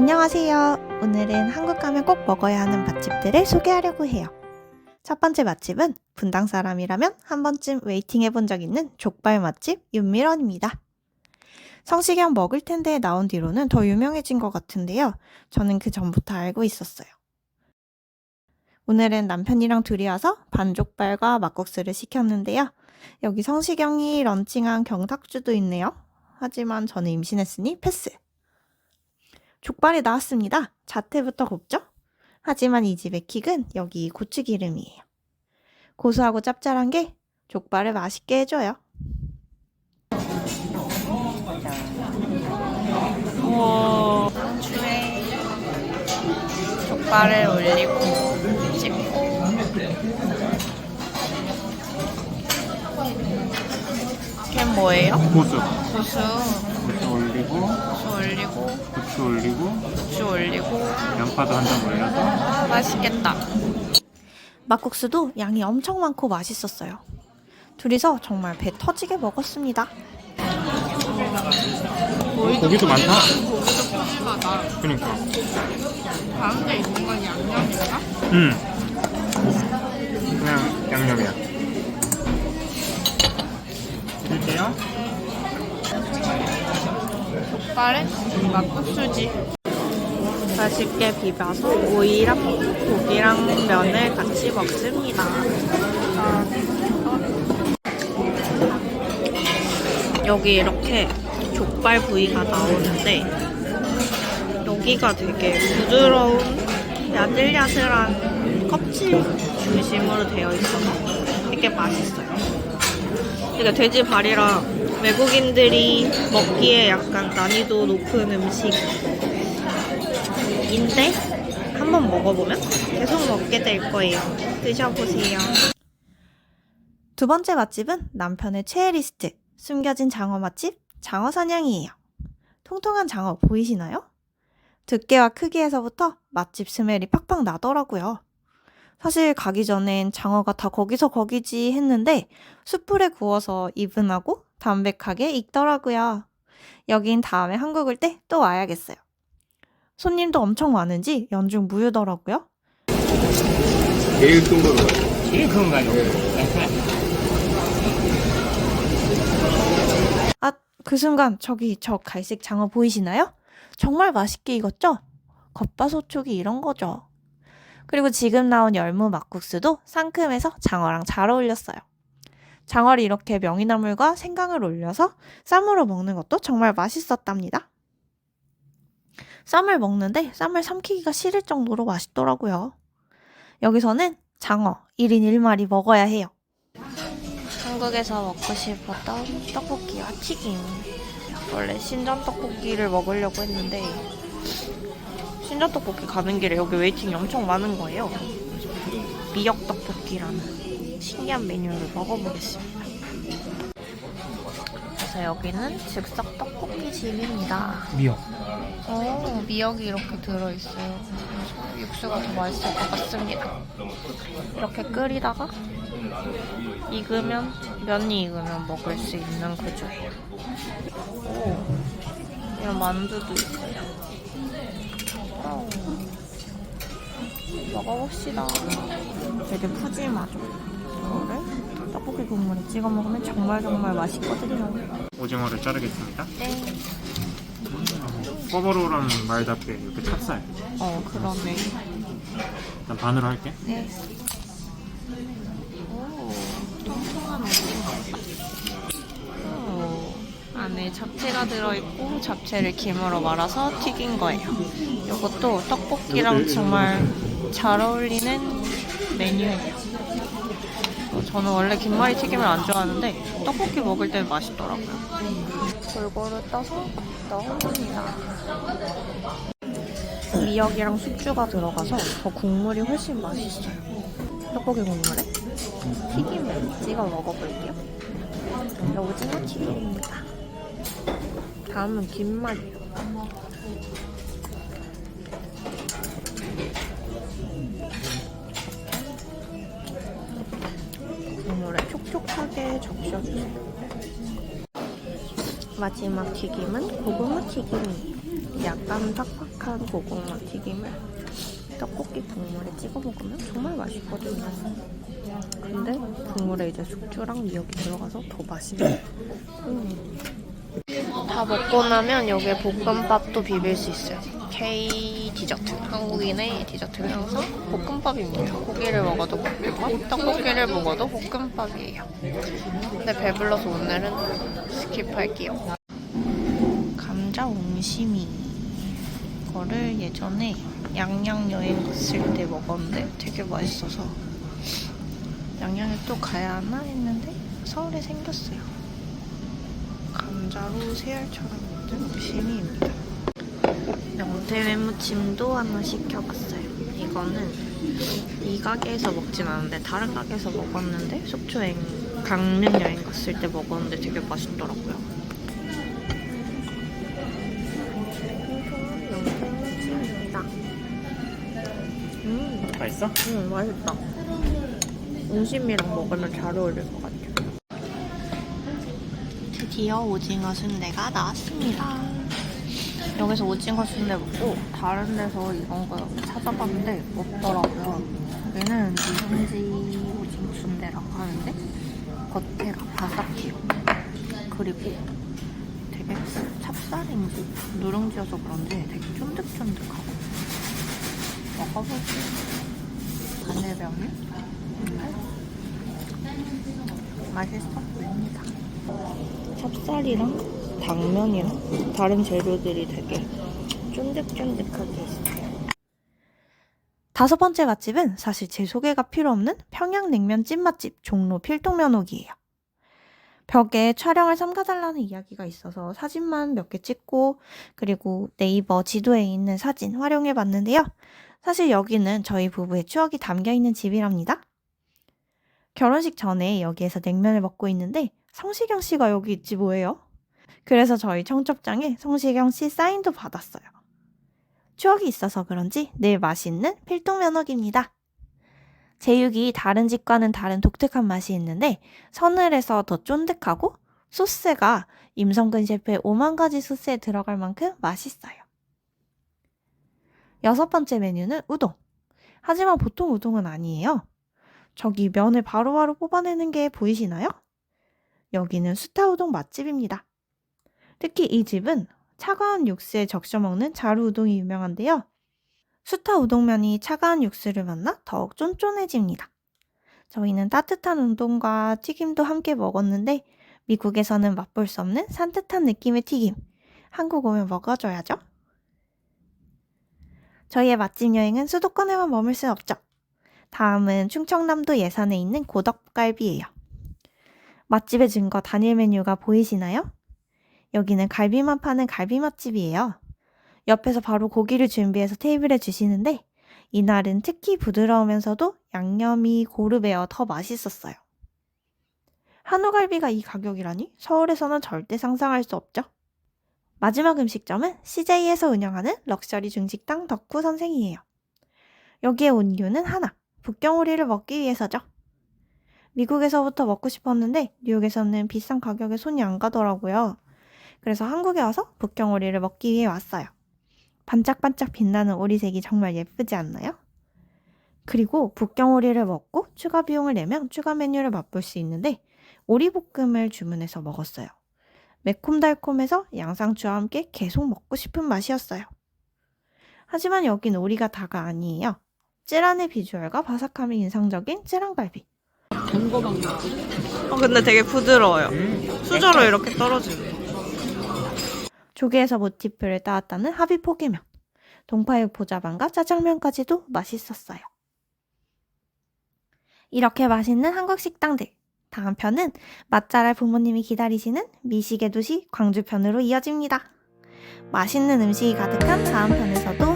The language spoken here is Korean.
안녕하세요. 오늘은 한국 가면 꼭 먹어야 하는 맛집들을 소개하려고 해요. 첫 번째 맛집은 분당 사람이라면 한 번쯤 웨이팅 해본 적 있는 족발 맛집 윤미런입니다. 성시경 먹을 텐데에 나온 뒤로는 더 유명해진 것 같은데요. 저는 그 전부터 알고 있었어요. 오늘은 남편이랑 둘이 와서 반족발과 막국수를 시켰는데요. 여기 성시경이 런칭한 경탁주도 있네요. 하지만 저는 임신했으니 패스. 족발이 나왔습니다. 자태부터 곱죠? 하지만 이 집의 킥은 여기 고추기름이에요. 고소하고 짭짤한 게 족발을 맛있게 해줘요. 우와, 상추에 족발을 올리고 찍고 걘 뭐예요? 고수. 고수 올리고, 고추 올리고 양파도 한 장 올려서. 맛있겠다. 막국수도 양이 엄청 많고 맛있었어요. 둘이서 정말 배 터지게 먹었습니다. 고기도 많다. 고기도 푸짐하다. 그러니까. 가운데 있는 건 양념인가? 그냥 양념이야. 드릴게요. 족발에 막국수지. 맛있게 비벼서 오이랑 고기랑 면을 같이 먹습니다. 여기 이렇게 족발 부위가 나오는데 여기가 되게 부드러운 야들야들한 껍질 중심으로 되어 있어서 되게 맛있어요. 그러니까 돼지발이라 외국인들이 먹기에 약간 난이도 높은 음식인데 한번 먹어보면 계속 먹게 될 거예요. 드셔보세요. 두 번째 맛집은 남편의 최애 리스트, 숨겨진 장어 맛집 장어사냥이에요. 통통한 장어 보이시나요? 두께와 크기에서부터 맛집 스멜이 팍팍 나더라고요. 사실 가기 전엔 장어가 다 거기서 거기지 했는데 숯불에 구워서 이분하고 담백하게 익더라고요. 여긴 다음에 한국 올 때 또 와야겠어요. 손님도 엄청 많은지 연중 무휴더라고요. 제일 큰 거로. 제일 큰 거요. 아, 그 순간 저기 저 갈색 장어 보이시나요? 정말 맛있게 익었죠? 겉바소촉이 이런 거죠. 그리고 지금 나온 열무 막국수도 상큼해서 장어랑 잘 어울렸어요. 장어를 이렇게 명이나물과 생강을 올려서 쌈으로 먹는 것도 정말 맛있었답니다. 쌈을 먹는데 쌈을 삼키기가 싫을 정도로 맛있더라고요. 여기서는 장어 1인 1마리 먹어야 해요. 한국에서 먹고 싶었던 떡볶이와 튀김. 원래 신전 떡볶이를 먹으려고 했는데 신전 떡볶이 가는 길에 여기 웨이팅이 엄청 많은 거예요. 미역 떡볶이라는 신기한 메뉴를 먹어보겠습니다. 그래서 여기는 즉석 떡볶이 집입니다. 미역. 미역이 이렇게 들어있어요. 육수가 더 맛있을 것 같습니다. 이렇게 끓이다가 면이 익으면 먹을 수 있는 구조예요. 오, 이런 만두도 있어요. 먹어봅시다. 되게 푸짐하죠? 이거를 떡볶이 국물에 찍어 먹으면 정말 맛있거든요. 오징어를 자르겠습니다. 네. 꿔바로우라는 말답게 이렇게 찹쌀. 그러네. 일단 반으로 할게. 네. 오, 통통한 오징어. 안에 잡채가 들어있고 잡채를 김으로 말아서 튀긴 거예요. 이것도 떡볶이랑 정말 잘 어울리는 메뉴예요. 저는 원래 김말이 튀김을 안 좋아하는데 떡볶이 먹을 때 맛있더라고요. 골고루 떠서 넣어봅니다. 미역이랑 숙주가 들어가서 더 국물이 훨씬 맛있어요. 떡볶이 국물에 튀김을 찍어 먹어볼게요. 오징어 튀김입니다. 다음은 김말이에요. 국물에 촉촉하게 적셔주세요. 마지막 튀김은 고구마 튀김이에요. 약간 팍팍 쫀득쫀득한 고구마 튀김을 떡볶이 국물에 찍어 먹으면 정말 맛있거든요. 근데 국물에 이제 숙주랑 미역이 들어가서 더 맛있네. 다 먹고 나면 여기에 볶음밥도 비빌 수 있어요. K 디저트, 한국인의 디저트 명성 볶음밥입니다. 고기를 먹어도 볶음밥, 떡볶이를 먹어도 볶음밥이에요. 근데 배불러서 오늘은 스킵할게요. 감자 옹심이, 이거를 예전에 양양 여행 갔을 때 먹었는데 되게 맛있어서 양양에 또 가야 하나 했는데 서울에 생겼어요. 감자로 새알처럼 만든 옹심이입니다. 명태회무침도 하나 시켜봤어요. 이거는 이 가게에서 먹진 않았는데 다른 가게에서 먹었는데 속초 강릉 여행 갔을 때 먹었는데 되게 맛있더라고요. 명태회무침입니다. 맛있어? 응, 맛있다. 옹심이랑 먹으면 잘 어울릴 것 같아요. 드디어 오징어 순대가 나왔습니다. 여기서 오징어 순대 먹고 다른 데서 이런 거 찾아봤는데 없더라고요. 여기는 누룽지 오징어 순대라고 하는데 겉에가 바삭해요. 그리고 되게 찹쌀인지 누룽지여서 그런지 되게 쫀득쫀득하고 먹어볼게요. 간장면이 맛있어 보입니다. 찹쌀이랑 당면이랑 다른 재료들이 되게 쫀득쫀득하게 있어요. 5번째 맛집은 사실 제 소개가 필요 없는 평양냉면 찐맛집 종로 필동면옥이에요. 벽에 촬영을 삼가달라는 이야기가 있어서 사진만 몇 개 찍고 그리고 네이버 지도에 있는 사진 활용해 봤는데요. 사실 여기는 저희 부부의 추억이 담겨있는 집이랍니다. 결혼식 전에 여기에서 냉면을 먹고 있는데 성시경 씨가 여기 있지 뭐예요? 그래서 저희 청첩장에 성시경 씨 사인도 받았어요. 추억이 있어서 그런지 늘 맛있는 필동면옥입니다. 제육이 다른 집과는 다른 독특한 맛이 있는데 서늘해서 더 쫀득하고 소스가 임성근 셰프의 5만 가지 소스에 들어갈 만큼 맛있어요. 6번째 메뉴는 우동. 하지만 보통 우동은 아니에요. 저기 면을 바로바로 뽑아내는 게 보이시나요? 여기는 수타우동 맛집입니다. 특히 이 집은 차가운 육수에 적셔 먹는 자루 우동이 유명한데요. 수타 우동면이 차가운 육수를 만나 더욱 쫀쫀해집니다. 저희는 따뜻한 우동과 튀김도 함께 먹었는데 미국에서는 맛볼 수 없는 산뜻한 느낌의 튀김. 한국 오면 먹어줘야죠. 저희의 맛집 여행은 수도권에만 머물 순 없죠. 다음은 충청남도 예산에 있는 고덕갈비예요. 맛집의 증거 단일 메뉴가 보이시나요? 여기는 갈비만 파는 갈비 맛집이에요. 옆에서 바로 고기를 준비해서 테이블에 주시는데 이날은 특히 부드러우면서도 양념이 고르베어 더 맛있었어요. 한우갈비가 이 가격이라니 서울에서는 절대 상상할 수 없죠. 마지막 음식점은 CJ에서 운영하는 럭셔리 중식당 덕후 선생이에요. 여기에 온 이유는 하나, 북경오리를 먹기 위해서죠. 미국에서부터 먹고 싶었는데 뉴욕에서는 비싼 가격에 손이 안 가더라고요. 그래서 한국에 와서 북경오리를 먹기 위해 왔어요. 반짝반짝 빛나는 오리색이 정말 예쁘지 않나요? 그리고 북경오리를 먹고 추가 비용을 내면 추가 메뉴를 맛볼 수 있는데 오리볶음을 주문해서 먹었어요. 매콤달콤해서 양상추와 함께 계속 먹고 싶은 맛이었어요. 하지만 여긴 오리가 다가 아니에요. 찌란의 비주얼과 바삭함이 인상적인 찌란갈비. 근데 되게 부드러워요. 수저로 이렇게 떨어지는. 조개에서 모티프를 따왔다는 합의포기면, 동파육 보자반과 짜장면까지도 맛있었어요. 이렇게 맛있는 한국 식당들. 다음 편은 맛잘알 부모님이 기다리시는 미식의 도시 광주편으로 이어집니다. 맛있는 음식이 가득한 다음 편에서도